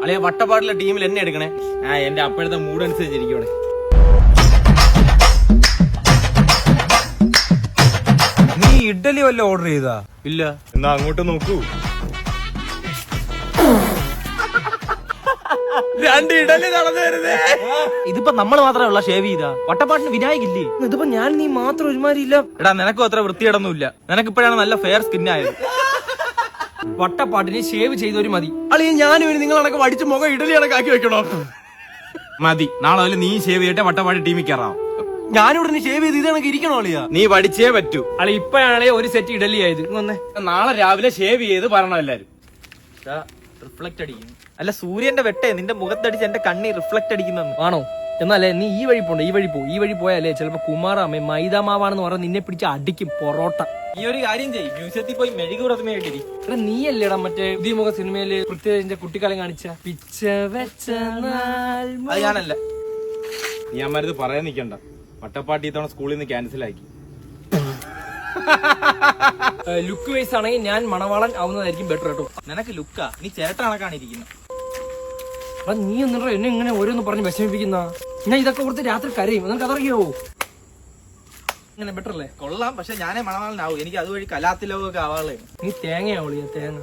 അളിയ വട്ടപ്പാടിലെ ടീമിൽ എന്നെ എടുക്കണേ. എന്റെ അപ്പോഴത്തെ മൂഡ് അനുസരിച്ചിരിക്കും. നീ ഇഡ്ഡലി വല്ല ഓർഡർ ചെയ്താ? ഇല്ല. എന്നാ അങ്ങോട്ട് നോക്കൂ. 2 ഇഡലി നടന്നു വരുന്നേ. ഇതിപ്പോ നമ്മൾ മാത്രമേ ഉള്ള ഷേവ് ചെയ്താ. വട്ടപ്പാട്ടിന് വിനായക് ഇല്ലേ? ഇതിപ്പോ ഞാൻ നീ മാത്രം ഒരുമാതിരി ഇല്ല. എടാ നിനക്കും അത്ര വൃത്തിയിടൊന്നുമില്ല. നിനക്കിപ്പോഴാണ് നല്ല ഫെയർ സ്കിൻ ആയത്. വട്ടപ്പാട്ടിന് ഷേവ് ചെയ്തൊരു മതി. അളിയ ഞാനും നിങ്ങൾ കണക്ക് വടിച്ച് മുഖം ഇഡലി കണക്കാക്കി വെക്കണോ? മതി. നാളെ അതിൽ നീ ഷേവ് ചെയ്തിട്ട് വട്ടപ്പാടി ടീമിൽ കയറാം. ഞാനിവിടെ ഷേവ് ചെയ്ത് ഇത് കണക്ക് ഇരിക്കണോ അളിയാ? നീ പഠിച്ചേ പറ്റൂ. അളി ഇപ്പഴാണേ ഒരു സെറ്റ് ഇഡലി ആയത്. നാളെ രാവിലെ ഷേവ് ചെയ്ത് പറയണം എല്ലാരും. റിഫ്ലക്ട് അടിക്കും. അല്ല സൂര്യന്റെ വെട്ടേ നിന്റെ മുഖത്തടിച്ച് എന്റെ കണ്ണി റിഫ്ലക്ട് അടിക്കുന്നു. ആണോ? എന്നാലേ നീ ഈ വഴി പോണ്ട. ഈ വഴി പോയാലേ ചിലപ്പോ കുമാറാമ്മ മൈദാമാവാണെന്ന് പറഞ്ഞ് നിന്നെ പിടിച്ച് അടിക്കും പൊറോട്ട. ഈ ഒരു കാര്യം ചെയ്യും, മ്യൂസിയത്തിൽ പോയി മെഴുകു പ്രതിമയായിട്ടിരി. നീയല്ലേടാ മറ്റേ പുതിയമുഖ സിനിമയില് പൃഥ്വിരാജിന്റെ കുട്ടിക്കാലം കാണിച്ച പിച്ച വെച്ച അത് ഞാനല്ല. നീ അമ്മരത് പറയാൻ നിക്കണ്ട. വട്ടപ്പാട്ടി ഇത്തവണ സ്കൂളിൽ നിന്ന് ക്യാൻസൽ ആക്കി. ലുക്ക് വൈസ് ആണെങ്കിൽ ഞാൻ മണവാളൻ ആവുന്നതായിരിക്കും ബെറ്റർ കേട്ടോ. നിനക്ക് ലുക്കാ, നീ ചേട്ട കണക്കാണ് ഇരിക്കുന്നത്. അപ്പൊ നീ എന്നിട്ടോ എന്നെ ഇങ്ങനെ ഓരോന്ന് പറഞ്ഞ് വിഷമിപ്പിക്കുന്ന? ഞാൻ ഇതൊക്കെ കൊടുത്ത് രാത്രി കരയും. നിനക്ക് അതറിയോ? ഇങ്ങനെ ബെറ്റർ അല്ലേ? കൊള്ളാം, പക്ഷെ ഞാനേ മണവാളനാവും. എനിക്ക് അതുവഴി കലാത്തിലോകമൊക്കെ ആവാളേ. നീ തേങ്ങയാവളിയ തേങ്ങ.